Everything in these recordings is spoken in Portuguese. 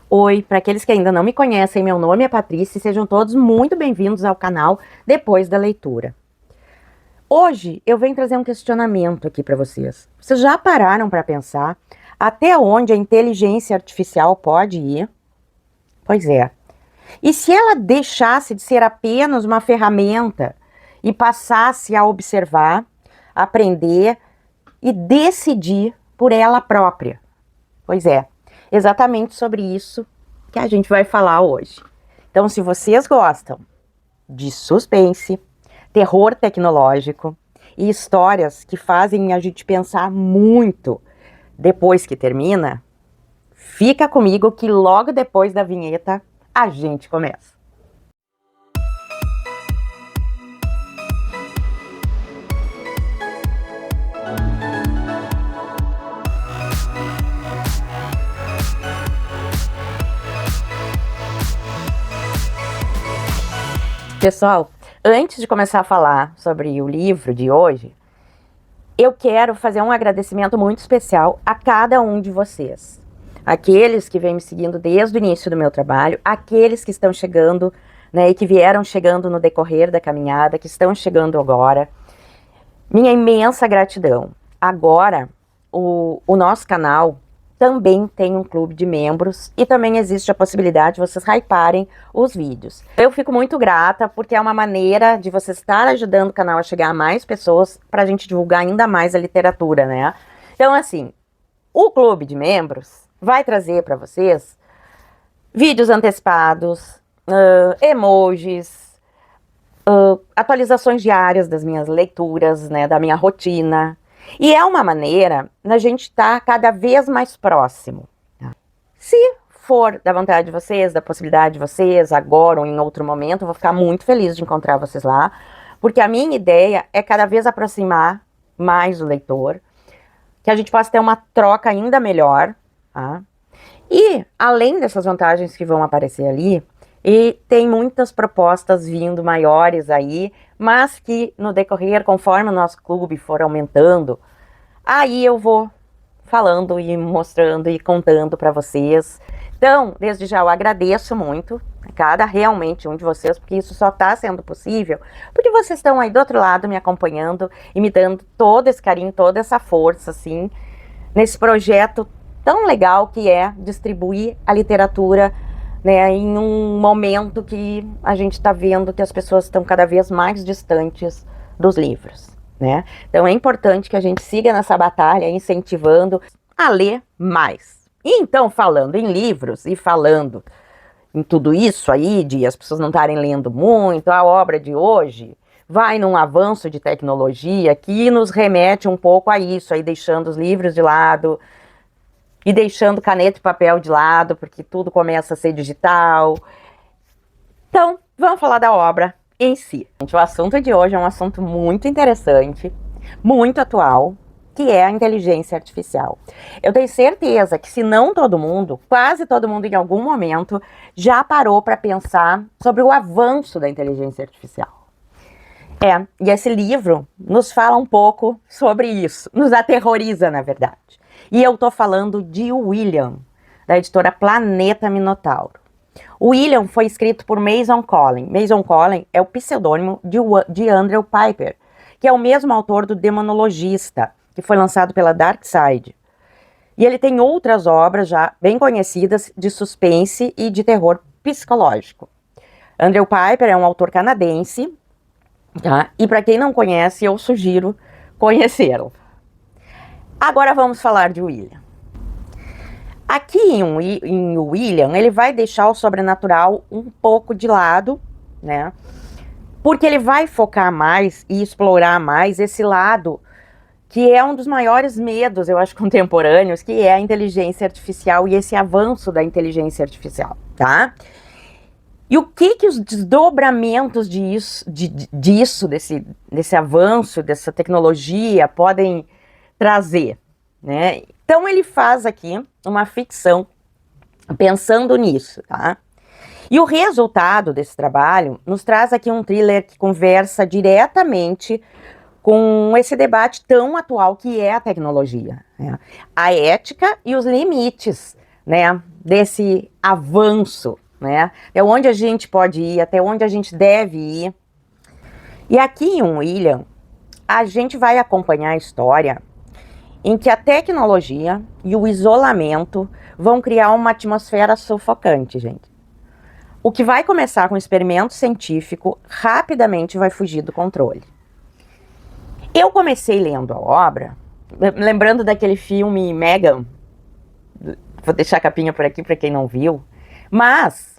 Oi, para aqueles que ainda não me conhecem, meu nome é Patrícia e sejam todos muito bem-vindos ao canal Depois da Leitura. Hoje eu venho trazer um questionamento aqui para vocês. Vocês já pararam para pensar até onde a inteligência artificial pode ir? Pois é. E se ela deixasse de ser apenas uma ferramenta e passasse a observar, aprender e decidir por ela própria? Pois é, exatamente sobre isso que a gente vai falar hoje. Então, se vocês gostam de suspense, terror tecnológico e histórias que fazem a gente pensar muito depois que termina, fica comigo que logo depois da vinheta a gente começa. Pessoal, antes de começar a falar sobre o livro de hoje, eu quero fazer um agradecimento muito especial a cada um de vocês. Aqueles que vêm me seguindo desde o início do meu trabalho, aqueles que estão chegando, né, e que vieram chegando no decorrer da caminhada, que estão chegando agora. Minha imensa gratidão. Agora, o nosso canal também tem um clube de membros e também existe a possibilidade de vocês hyparem os vídeos. Eu fico muito grata porque é uma maneira de vocês estar ajudando o canal a chegar a mais pessoas para a gente divulgar ainda mais a literatura, né? Então, assim, o clube de membros vai trazer para vocês vídeos antecipados, emojis, atualizações diárias das minhas leituras, né, da minha rotina. E é uma maneira da gente estar cada vez mais próximo. Se for da vontade de vocês, da possibilidade de vocês, agora ou em outro momento, eu vou ficar muito feliz de encontrar vocês lá, porque a minha ideia é cada vez aproximar mais o leitor, que a gente possa ter uma troca ainda melhor, tá? E, além dessas vantagens que vão aparecer ali, e tem muitas propostas vindo maiores aí, mas que no decorrer, conforme o nosso clube for aumentando, aí eu vou falando e mostrando e contando para vocês. Então, desde já eu agradeço muito a cada realmente um de vocês, porque isso só está sendo possível porque vocês estão aí do outro lado me acompanhando e me dando todo esse carinho, toda essa força, assim, nesse projeto tão legal que é distribuir a literatura, né, em um momento que a gente está vendo que as pessoas estão cada vez mais distantes dos livros, né? Então é importante que a gente siga nessa batalha, incentivando a ler mais. E então, falando em livros e falando em tudo isso aí, de as pessoas não estarem lendo muito, a obra de hoje vai num avanço de tecnologia que nos remete um pouco a isso, aí deixando os livros de lado, e deixando caneta e papel de lado, porque tudo começa a ser digital. Então, vamos falar da obra em si. O assunto de hoje é um assunto muito interessante, muito atual, que é a inteligência artificial. Eu tenho certeza que se não todo mundo, quase todo mundo em algum momento, já parou para pensar sobre o avanço da inteligência artificial. E esse livro nos fala um pouco sobre isso, nos aterroriza, na verdade. E eu tô falando de William, da editora Planeta Minotauro. O William foi escrito por Mason Collin. Mason Collin é o pseudônimo de Andrew Piper, que é o mesmo autor do Demonologista, que foi lançado pela Dark Side. E ele tem outras obras já bem conhecidas de suspense e de terror psicológico. Andrew Piper é um autor canadense, tá? E para quem não conhece, eu sugiro conhecê-lo. Agora vamos falar de William. Aqui em William, ele vai deixar o sobrenatural um pouco de lado, né? Porque ele vai focar mais e explorar mais esse lado que é um dos maiores medos, eu acho, contemporâneos, que é a inteligência artificial e esse avanço da inteligência artificial, tá? E o que os desdobramentos desse avanço, dessa tecnologia podem trazer, né? Então ele faz aqui uma ficção pensando nisso, tá? E o resultado desse trabalho nos traz aqui um thriller que conversa diretamente com esse debate tão atual que é a tecnologia, né? A ética e os limites né, desse avanço, né, até onde a gente pode ir, até onde a gente deve ir. E aqui em William, a gente vai acompanhar a história em que a tecnologia e o isolamento vão criar uma atmosfera sufocante, gente. O que vai começar com um experimento científico rapidamente vai fugir do controle. Eu comecei lendo a obra, lembrando daquele filme Megan, vou deixar a capinha por aqui para quem não viu, mas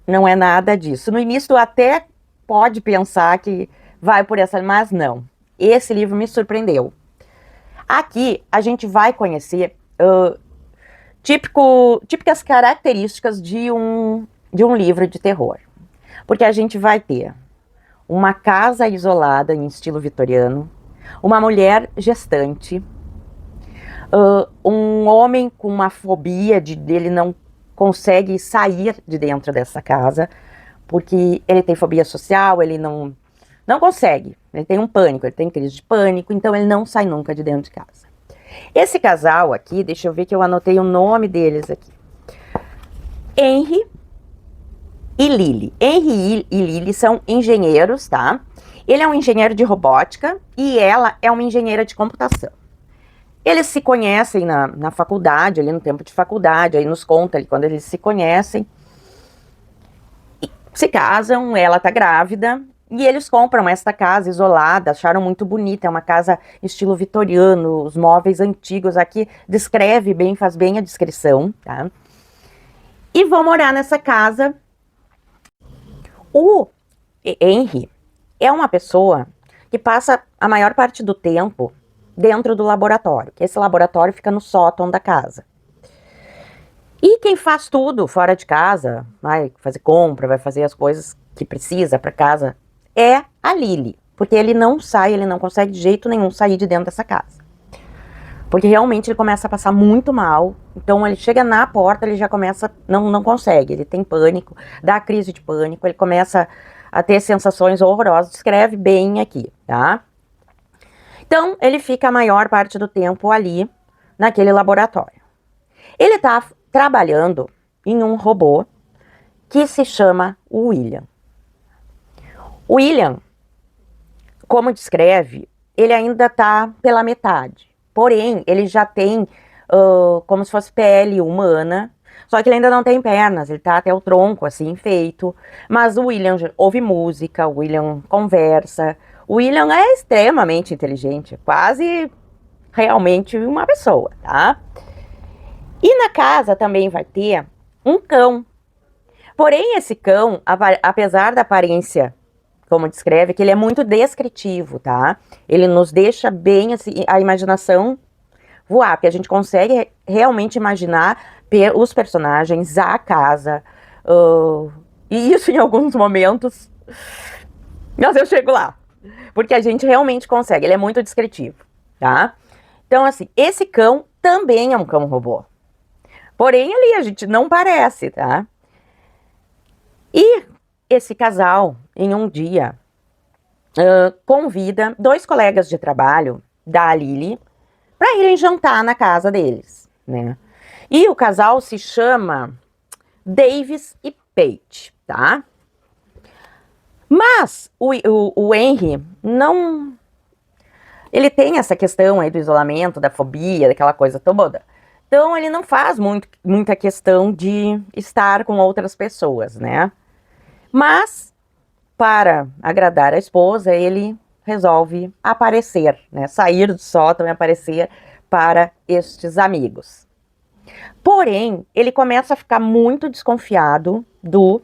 não é nada disso. No início até pode pensar que vai por essa, mas não. Esse livro me surpreendeu. Aqui a gente vai conhecer típicas características de um livro de terror. Porque a gente vai ter uma casa isolada em estilo vitoriano, uma mulher gestante, um homem com uma fobia de ele não consegue sair de dentro dessa casa, porque ele tem fobia social, ele não consegue, ele tem um pânico, ele tem crise de pânico, então ele não sai nunca de dentro de casa. Esse casal aqui, deixa eu ver que eu anotei o nome deles aqui. Henry e Lily. Henry e Lily são engenheiros, tá? Ele é um engenheiro de robótica e ela é uma engenheira de computação. Eles se conhecem na faculdade, ali no tempo de faculdade, aí nos conta ali quando eles se conhecem. Se casam, ela tá grávida e eles compram esta casa isolada, acharam muito bonita, é uma casa estilo vitoriano, os móveis antigos aqui, descreve bem, faz bem a descrição, tá? E vão morar nessa casa. O Henry é uma pessoa que passa a maior parte do tempo dentro do laboratório, que esse laboratório fica no sótão da casa. E quem faz tudo fora de casa, vai fazer compra, vai fazer as coisas que precisa para casa, é a Lily, porque ele não sai, ele não consegue de jeito nenhum sair de dentro dessa casa. Porque realmente ele começa a passar muito mal, então ele chega na porta, ele já começa, não consegue, ele tem pânico, dá crise de pânico, ele começa a ter sensações horrorosas, descreve bem aqui, tá? Então ele fica a maior parte do tempo ali, naquele laboratório. Ele tá trabalhando em um robô que se chama William. William, como descreve, ele ainda está pela metade. Porém, ele já tem como se fosse pele humana, só que ele ainda não tem pernas, ele tá até o tronco assim feito. Mas o William ouve música, o William conversa. O William é extremamente inteligente, quase realmente uma pessoa, tá? E na casa também vai ter um cão. Porém, esse cão, apesar da aparência, como descreve, que ele é muito descritivo, tá? Ele nos deixa bem assim, a imaginação voar, porque a gente consegue realmente imaginar os personagens, a casa, e isso em alguns momentos. Mas eu chego lá, porque a gente realmente consegue, ele é muito descritivo, tá? Então, assim, esse cão também é um cão robô. Porém, ali a gente não parece, tá? E esse casal, em um dia, convida 2 colegas de trabalho da Lily para irem jantar na casa deles, né? E o casal se chama Davis e Paige, tá? Mas o Henry não... Ele tem essa questão aí do isolamento, da fobia, daquela coisa toda. Então, ele não faz muita questão de estar com outras pessoas, né? Mas, para agradar a esposa, ele resolve aparecer, né? Sair do sótão e aparecer para estes amigos. Porém, ele começa a ficar muito desconfiado do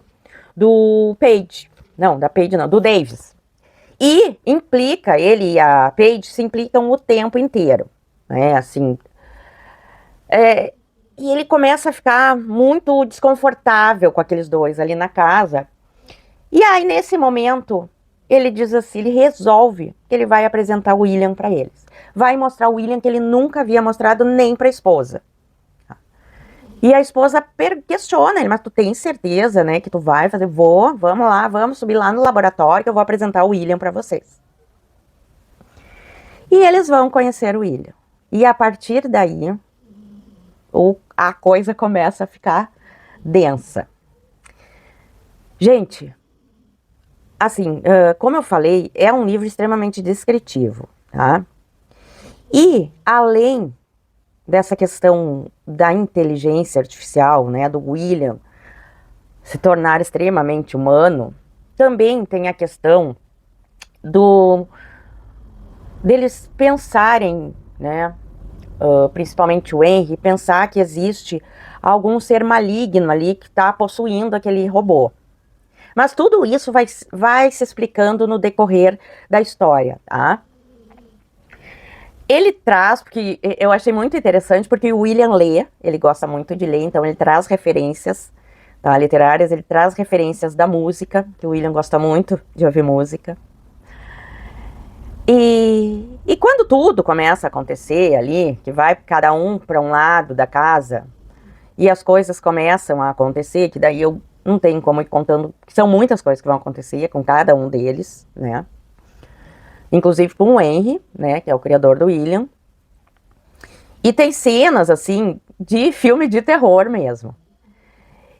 Paige. Não, da Paige não, do Davis. E implica, ele e a Paige se implicam o tempo inteiro, né? Assim... e ele começa a ficar muito desconfortável com aqueles dois ali na casa. E aí, nesse momento, ele diz assim, ele resolve que ele vai apresentar o William para eles. Vai mostrar o William que ele nunca havia mostrado nem para a esposa. E a esposa questiona ele, mas tu tem certeza, né, que tu vai fazer? Vamos lá, vamos subir lá no laboratório que eu vou apresentar o William para vocês. E eles vão conhecer o William. E a partir daí, a coisa começa a ficar densa. Gente, assim, como eu falei, é um livro extremamente descritivo, tá? E, além dessa questão da inteligência artificial, né, do William se tornar extremamente humano, também tem a questão deles pensarem, né, principalmente o Henry, pensar que existe algum ser maligno ali que está possuindo aquele robô. Mas tudo isso vai se explicando no decorrer da história, tá? Ele traz, porque eu achei muito interessante, porque o William lê, ele gosta muito de ler, então ele traz referências, tá, literárias, ele traz referências da música, que o William gosta muito de ouvir música. E quando tudo começa a acontecer ali, que vai cada um para um lado da casa, e as coisas começam a acontecer, que daí eu não tenho como ir contando, que são muitas coisas que vão acontecer com cada um deles, né? Inclusive com o Henry, né, que é o criador do William. E tem cenas, assim, de filme de terror mesmo.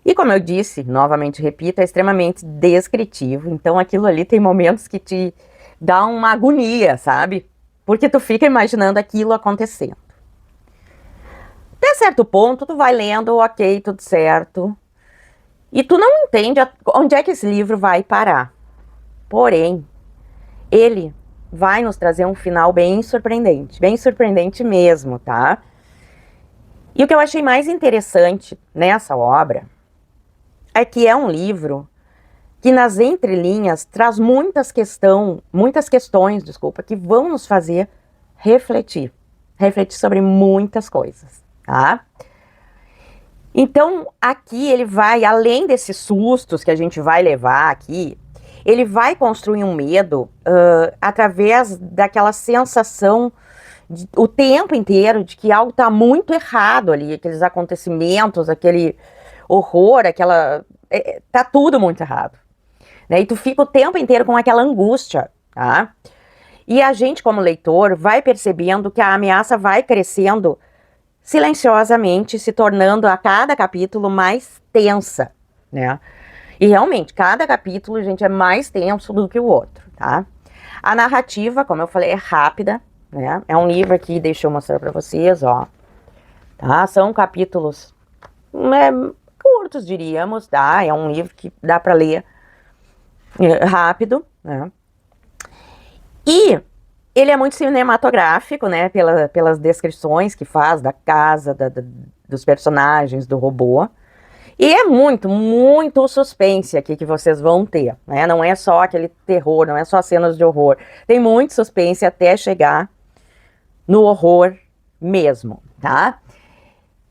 E como eu disse, novamente repito, é extremamente descritivo. Então aquilo ali tem momentos que te dá uma agonia, sabe? Porque tu fica imaginando aquilo acontecendo. Até certo ponto, tu vai lendo, ok, tudo certo. E tu não entende onde é que esse livro vai parar. Porém, ele vai nos trazer um final bem surpreendente mesmo, tá? E o que eu achei mais interessante nessa obra é que é um livro que nas entrelinhas traz muitas questões, que vão nos fazer refletir sobre muitas coisas, tá? Então, aqui ele vai, além desses sustos que a gente vai levar aqui, ele vai construir um medo através daquela sensação o tempo inteiro de que algo está muito errado ali, aqueles acontecimentos, aquele horror, tá tudo muito errado, né? E tu fica o tempo inteiro com aquela angústia, tá? E a gente, como leitor, vai percebendo que a ameaça vai crescendo silenciosamente, se tornando a cada capítulo mais tensa, né? E realmente, cada capítulo, gente, é mais tenso do que o outro, tá? A narrativa, como eu falei, é rápida, né? É um livro aqui, deixa eu mostrar pra vocês, ó. Tá? São capítulos curtos, diríamos, tá? É um livro que dá pra ler rápido, né? E ele é muito cinematográfico, né? Pelas descrições que faz da casa, dos personagens, do robô. E é muito, muito suspense aqui que vocês vão ter, né? Não é só aquele terror, não é só cenas de horror. Tem muito suspense até chegar no horror mesmo, tá?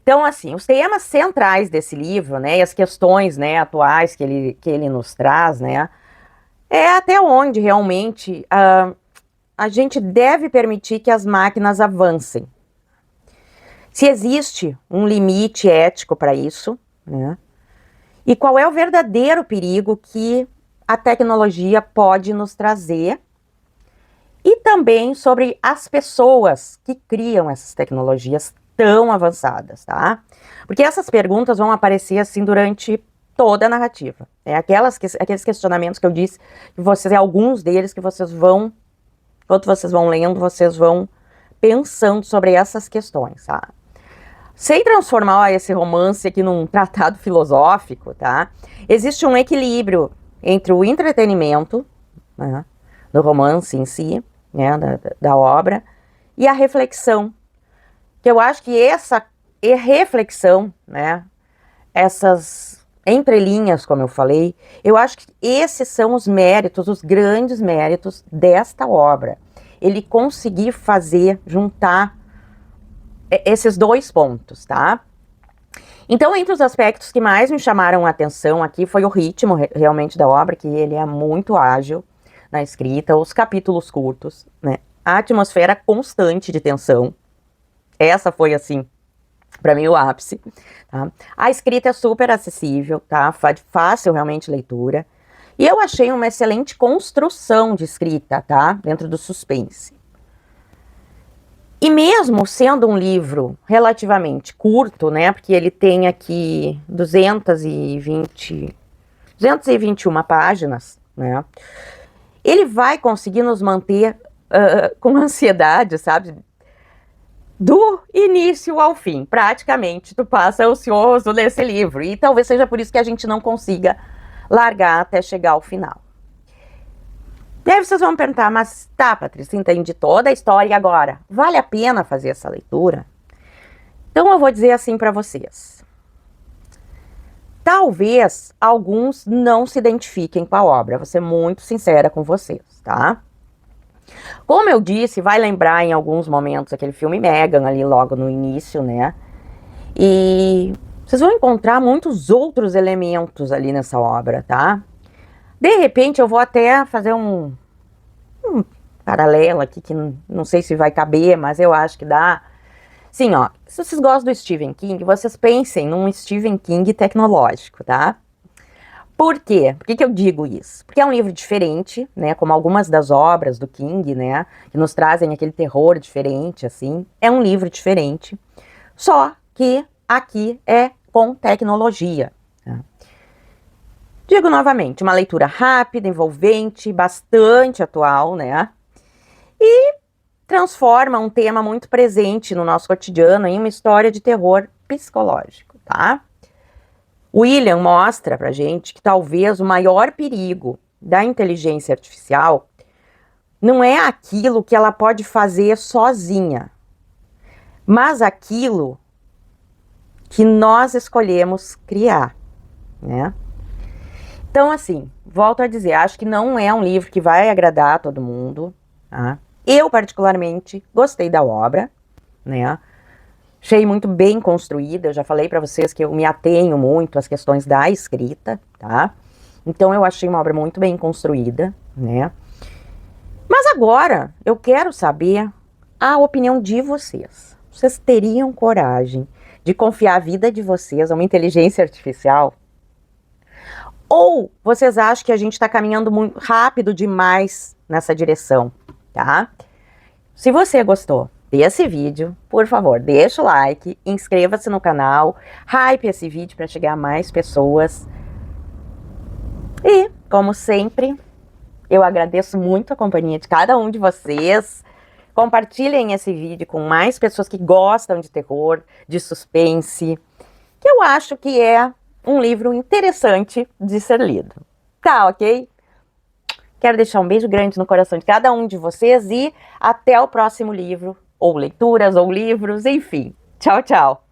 Então, assim, os temas centrais desse livro, né, e as questões, né, atuais que ele nos traz, né, é até onde realmente a gente deve permitir que as máquinas avancem. Se existe um limite ético para isso, né, e qual é o verdadeiro perigo que a tecnologia pode nos trazer, e também sobre as pessoas que criam essas tecnologias tão avançadas, tá? Porque essas perguntas vão aparecer assim durante toda a narrativa. É aqueles questionamentos que eu disse, que vocês, alguns deles que vocês vão, enquanto vocês vão lendo, vocês vão pensando sobre essas questões, tá? Sem transformar esse romance aqui num tratado filosófico, tá? Existe um equilíbrio entre o entretenimento, né, do romance em si, né, da obra, e a reflexão. Que eu acho que essa reflexão, né, essas entrelinhas, como eu falei, eu acho que esses são os méritos, os grandes méritos desta obra. Ele conseguir juntar esses dois pontos, tá? Então, entre os aspectos que mais me chamaram a atenção aqui foi o ritmo realmente da obra, que ele é muito ágil na escrita, os capítulos curtos, né? A atmosfera constante de tensão. Essa foi, assim, para mim o ápice, tá? A escrita é super acessível, tá? Fácil realmente leitura. E eu achei uma excelente construção de escrita, tá? Dentro do suspense. E mesmo sendo um livro relativamente curto, né, porque ele tem aqui 221 páginas, né, ele vai conseguir nos manter com ansiedade, sabe, do início ao fim. Praticamente, tu passa ansioso nesse livro, e talvez seja por isso que a gente não consiga largar até chegar ao final. E aí vocês vão me perguntar, mas tá, Patrícia, entendi toda a história e agora? Vale a pena fazer essa leitura? Então eu vou dizer assim para vocês. Talvez alguns não se identifiquem com a obra, vou ser muito sincera com vocês, tá? Como eu disse, vai lembrar em alguns momentos aquele filme Megan ali logo no início, né? E vocês vão encontrar muitos outros elementos ali nessa obra, tá? De repente eu vou até fazer um paralelo aqui, que não sei se vai caber, mas eu acho que dá. Sim, ó, se vocês gostam do Stephen King, vocês pensem num Stephen King tecnológico, tá? Por quê? Por que eu digo isso? Porque é um livro diferente, né, como algumas das obras do King, né, que nos trazem aquele terror diferente, assim. É um livro diferente, só que aqui é com tecnologia. Tá? Digo novamente, uma leitura rápida, envolvente, bastante atual, né? E transforma um tema muito presente no nosso cotidiano em uma história de terror psicológico, tá? William mostra pra gente que talvez o maior perigo da inteligência artificial não é aquilo que ela pode fazer sozinha, mas aquilo que nós escolhemos criar, né? Então, assim, volto a dizer, acho que não é um livro que vai agradar a todo mundo, tá? Eu, particularmente, gostei da obra, né? Achei muito bem construída, eu já falei para vocês que eu me atenho muito às questões da escrita, tá? Então eu achei uma obra muito bem construída, né? Mas agora eu quero saber a opinião de vocês. Vocês teriam coragem de confiar a vida de vocês a uma inteligência artificial? Ou vocês acham que a gente está caminhando muito rápido demais nessa direção, tá? Se você gostou desse vídeo, por favor, deixa o like, inscreva-se no canal, hype esse vídeo para chegar a mais pessoas. E, como sempre, eu agradeço muito a companhia de cada um de vocês. Compartilhem esse vídeo com mais pessoas que gostam de terror, de suspense, que eu acho que é um livro interessante de ser lido. Tá, ok? Quero deixar um beijo grande no coração de cada um de vocês e até o próximo livro, ou leituras, ou livros, enfim. Tchau, tchau!